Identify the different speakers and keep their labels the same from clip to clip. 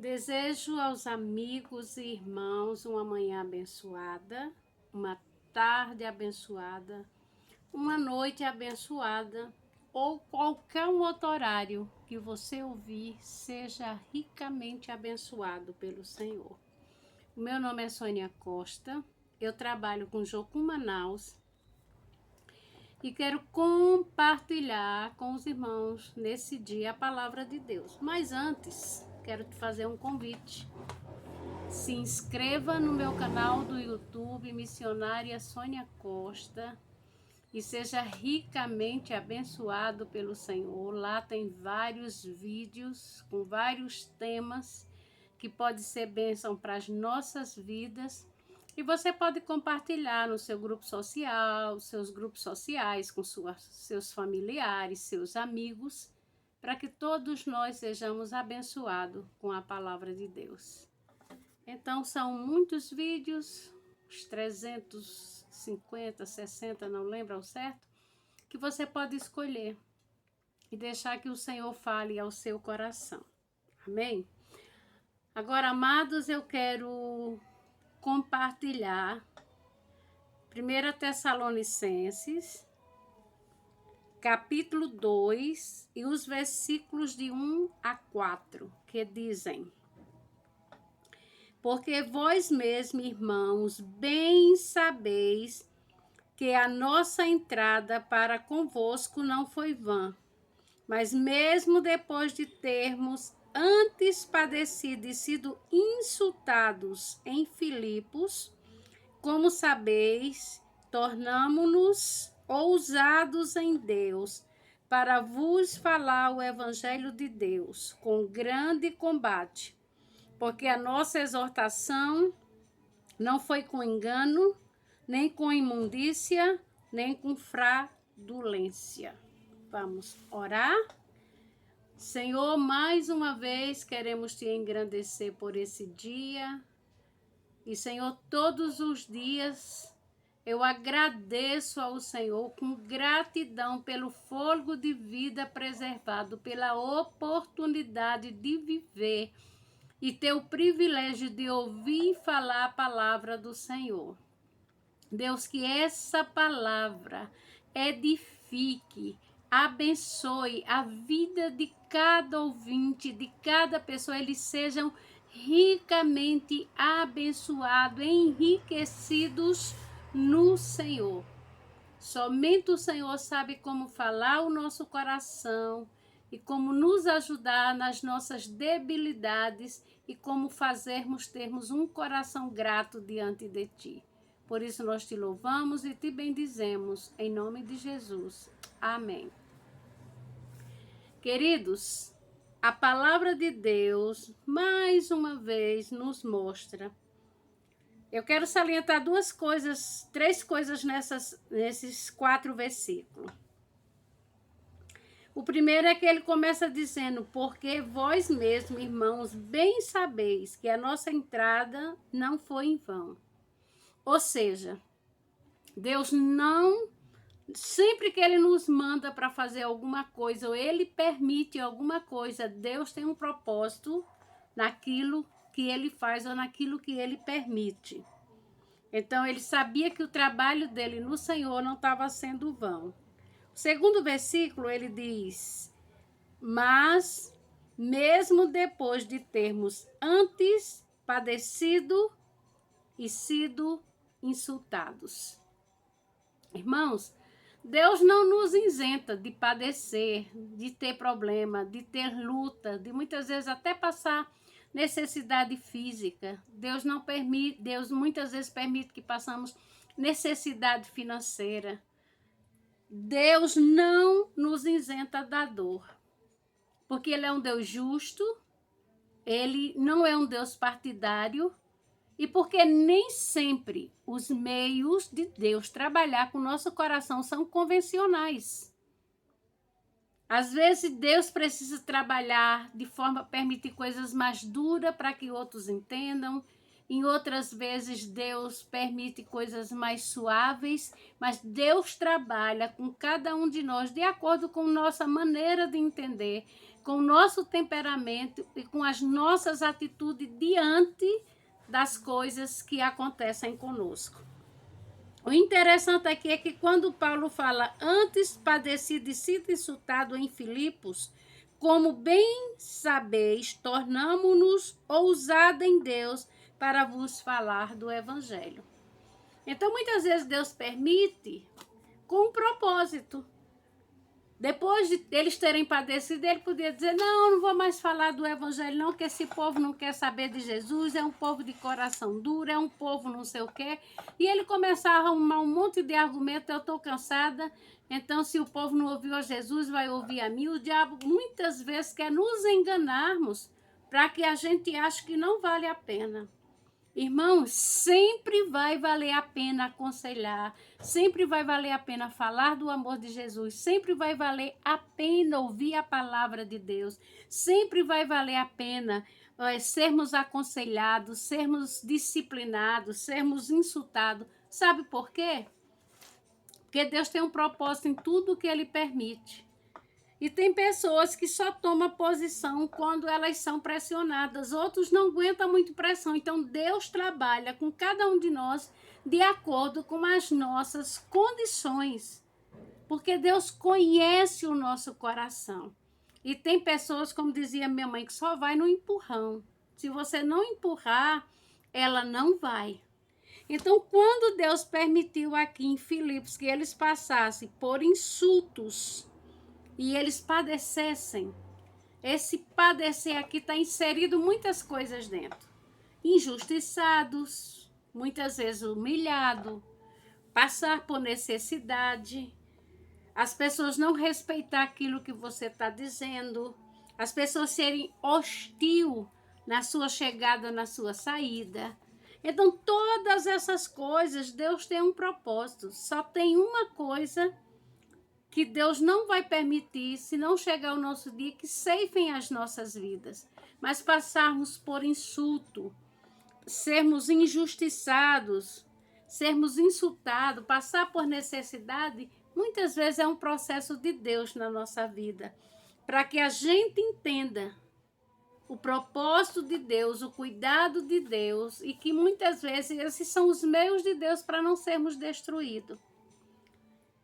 Speaker 1: Desejo aos amigos e irmãos uma manhã abençoada, uma tarde abençoada, uma noite abençoada ou qualquer um outro horário que você ouvir seja ricamente abençoado pelo Senhor. O meu nome é Sônia Costa, eu trabalho com Jocum Manaus e quero compartilhar com os irmãos nesse dia a palavra de Deus. Mas antes, quero te fazer um convite. Se inscreva no meu canal do YouTube, Missionária Sônia Costa, e seja ricamente abençoado pelo Senhor. Lá tem vários vídeos com vários temas que pode ser bênção para as nossas vidas. E você pode compartilhar no seu grupo social, seus grupos sociais, com seus familiares, seus amigos, para que todos nós sejamos abençoados com a palavra de Deus. Então, são muitos vídeos, uns 350, 60, não lembro ao certo, que você pode escolher e deixar que o Senhor fale ao seu coração. Amém? Agora, amados, eu quero compartilhar 1 Tessalonicenses, capítulo 2, e os versículos de 1 a 4, que dizem: Porque vós mesmos, irmãos, bem sabeis que a nossa entrada para convosco não foi vã, mas mesmo depois de termos antes padecido e sido insultados em Filipos, como sabeis, tornamo-nos ousados em Deus para vos falar o evangelho de Deus com grande combate, porque a nossa exortação não foi com engano, nem com imundícia, nem com fraudulência. Vamos orar? Senhor, mais uma vez queremos te engrandecer por esse dia. E, Senhor, todos os dias eu agradeço ao Senhor com gratidão pelo fôlego de vida preservado, pela oportunidade de viver e ter o privilégio de ouvir falar a palavra do Senhor. Deus, que essa palavra edifique, abençoe a vida de cada ouvinte, de cada pessoa, eles sejam ricamente abençoados, enriquecidos no Senhor. Somente o Senhor sabe como falar o nosso coração e como nos ajudar nas nossas debilidades e como termos um coração grato diante de Ti. Por isso nós te louvamos e te bendizemos, em nome de Jesus. Amém. Queridos, a palavra de Deus, mais uma vez, nos mostra. Eu quero salientar três coisas nesses 4 versículos. O primeiro é que ele começa dizendo: porque vós mesmos, irmãos, bem sabeis que a nossa entrada não foi em vão. Ou seja, Deus não, sempre que Ele nos manda para fazer alguma coisa, ou Ele permite alguma coisa, Deus tem um propósito naquilo que Ele faz ou naquilo que Ele permite. Então, Ele sabia que o trabalho dele no Senhor não estava sendo vão. O segundo versículo, ele diz: mas, mesmo depois de termos antes padecido e sido insultados. Irmãos, Deus não nos isenta de padecer, de ter problema, de ter luta, de muitas vezes até passar necessidade física. Deus muitas vezes permite que passamos necessidade financeira. Deus não nos isenta da dor, porque Ele é um Deus justo, Ele não é um Deus partidário, e porque nem sempre os meios de Deus trabalhar com o nosso coração são convencionais. Às vezes Deus precisa trabalhar de forma a permitir coisas mais duras para que outros entendam. Em outras vezes Deus permite coisas mais suaves, mas Deus trabalha com cada um de nós de acordo com nossa maneira de entender, com o nosso temperamento e com as nossas atitudes diante das coisas que acontecem conosco. O interessante aqui é que quando Paulo fala, antes padeci de ser insultado em Filipos, como bem sabeis, tornamo-nos ousados em Deus para vos falar do Evangelho. Então, muitas vezes Deus permite com um propósito. Depois de eles terem padecido, ele podia dizer, não vou mais falar do evangelho não, que esse povo não quer saber de Jesus, é um povo de coração duro, é um povo não sei o quê. E ele começava a arrumar um monte de argumento, eu estou cansada, então se o povo não ouviu a Jesus, vai ouvir a mim. O diabo muitas vezes quer nos enganarmos para que a gente ache que não vale a pena. Irmãos, sempre vai valer a pena aconselhar, sempre vai valer a pena falar do amor de Jesus, sempre vai valer a pena ouvir a palavra de Deus, sempre vai valer a pena sermos aconselhados, sermos disciplinados, sermos insultados. Sabe por quê? Porque Deus tem um propósito em tudo que Ele permite. E tem pessoas que só tomam posição quando elas são pressionadas. Outros não aguentam muito pressão. Então, Deus trabalha com cada um de nós de acordo com as nossas condições. Porque Deus conhece o nosso coração. E tem pessoas, como dizia minha mãe, que só vai no empurrão. Se você não empurrar, ela não vai. Então, quando Deus permitiu aqui em Filipos que eles passassem por insultos e eles padecessem, esse padecer aqui está inserido muitas coisas dentro. Injustiçados, muitas vezes humilhado, passar por necessidade, as pessoas não respeitar aquilo que você está dizendo, as pessoas serem hostil na sua chegada, na sua saída. Então, todas essas coisas, Deus tem um propósito. Só tem uma coisa que Deus não vai permitir, se não chegar o nosso dia, que ceifem as nossas vidas, mas passarmos por insulto, sermos injustiçados, sermos insultados, passar por necessidade, muitas vezes é um processo de Deus na nossa vida, para que a gente entenda o propósito de Deus, o cuidado de Deus, e que muitas vezes esses são os meios de Deus para não sermos destruídos.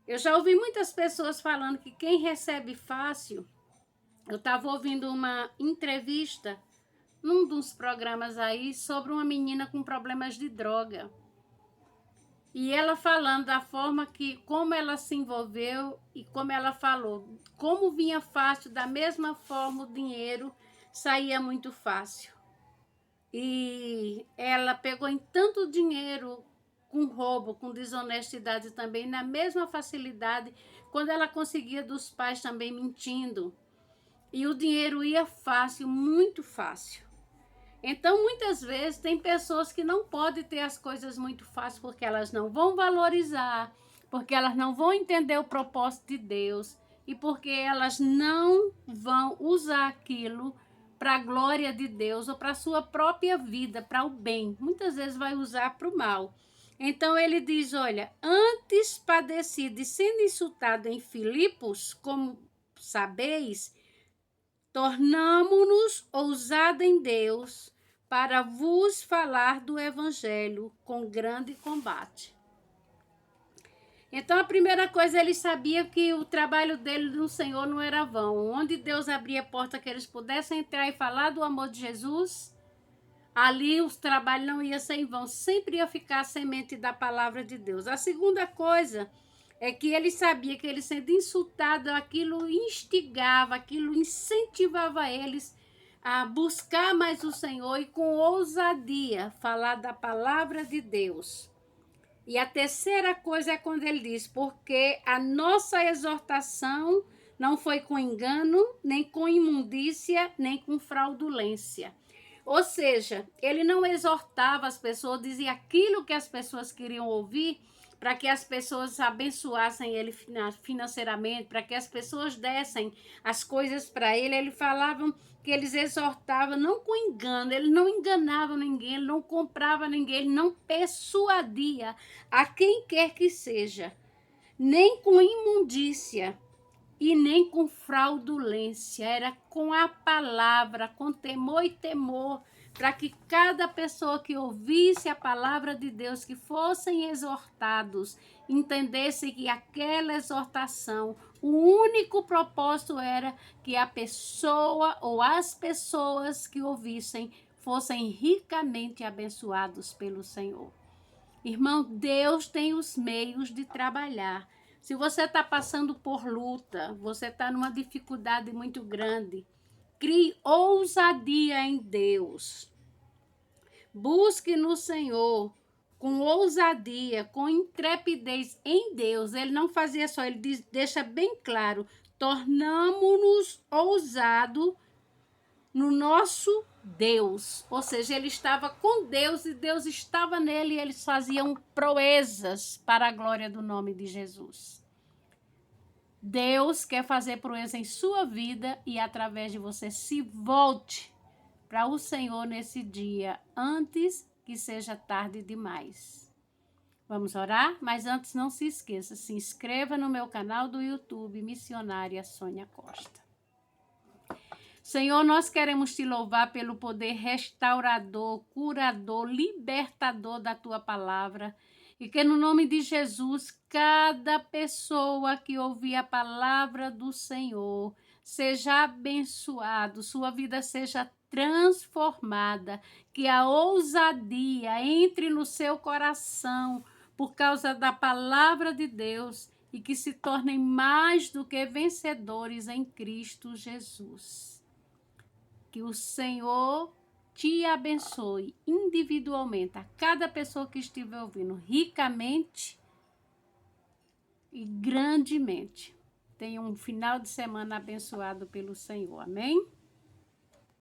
Speaker 1: Eu já ouvi muitas pessoas falando que quem recebe fácil... Eu estava ouvindo uma entrevista num dos programas aí sobre uma menina com problemas de droga. E ela falando da forma que, como ela se envolveu e como ela falou, como vinha fácil, da mesma forma o dinheiro saía muito fácil. E ela pegou em tanto dinheiro com roubo, com desonestidade também, na mesma facilidade, quando ela conseguia dos pais também mentindo. E o dinheiro ia fácil, muito fácil. Então, muitas vezes, tem pessoas que não podem ter as coisas muito fáceis, porque elas não vão valorizar, porque elas não vão entender o propósito de Deus, e porque elas não vão usar aquilo para a glória de Deus, ou para a sua própria vida, para o bem. Muitas vezes vai usar para o mal. Então ele diz, olha, antes padeci de ser insultado em Filipos, como sabeis, tornamo-nos ousados em Deus para vos falar do evangelho com grande combate. Então a primeira coisa, ele sabia que o trabalho dele no Senhor não era vão. Onde Deus abria a porta que eles pudessem entrar e falar do amor de Jesus, ali os trabalhos não iam ser em vão, sempre ia ficar a semente da palavra de Deus. A segunda coisa é que ele sabia que ele sendo insultado, aquilo instigava, aquilo incentivava eles a buscar mais o Senhor e com ousadia falar da palavra de Deus. E a terceira coisa é quando ele diz, porque a nossa exortação não foi com engano, nem com imundícia, nem com fraudulência. Ou seja, ele não exortava as pessoas, dizia aquilo que as pessoas queriam ouvir, para que as pessoas abençoassem ele financeiramente, para que as pessoas dessem as coisas para ele. Ele falava que eles exortavam não com engano, ele não enganava ninguém, ele não comprava ninguém, ele não persuadia a quem quer que seja, nem com imundícia, e nem com fraudulência, era com a palavra, com temor e temor, para que cada pessoa que ouvisse a palavra de Deus, que fossem exortados, entendesse que aquela exortação, o único propósito era que a pessoa ou as pessoas que ouvissem fossem ricamente abençoados pelo Senhor. Irmão, Deus tem os meios de trabalhar. Se você está passando por luta, você está numa dificuldade muito grande, crie ousadia em Deus. Busque no Senhor com ousadia, com intrepidez em Deus. Ele não fazia só, ele deixa bem claro, tornamo-nos ousados no nosso Deus. Ou seja, ele estava com Deus e Deus estava nele e eles faziam proezas para a glória do nome de Jesus. Deus quer fazer proeza em sua vida e através de você. Se volte para o Senhor nesse dia, antes que seja tarde demais. Vamos orar? Mas antes não se esqueça, se inscreva no meu canal do YouTube, Missionária Sônia Costa. Senhor, nós queremos te louvar pelo poder restaurador, curador, libertador da tua palavra. E que no nome de Jesus, cada pessoa que ouvir a palavra do Senhor seja abençoado, sua vida seja transformada, que a ousadia entre no seu coração por causa da palavra de Deus e que se tornem mais do que vencedores em Cristo Jesus. Que o Senhor te abençoe individualmente, a cada pessoa que estiver ouvindo, ricamente e grandemente. Tenha um final de semana abençoado pelo Senhor. Amém?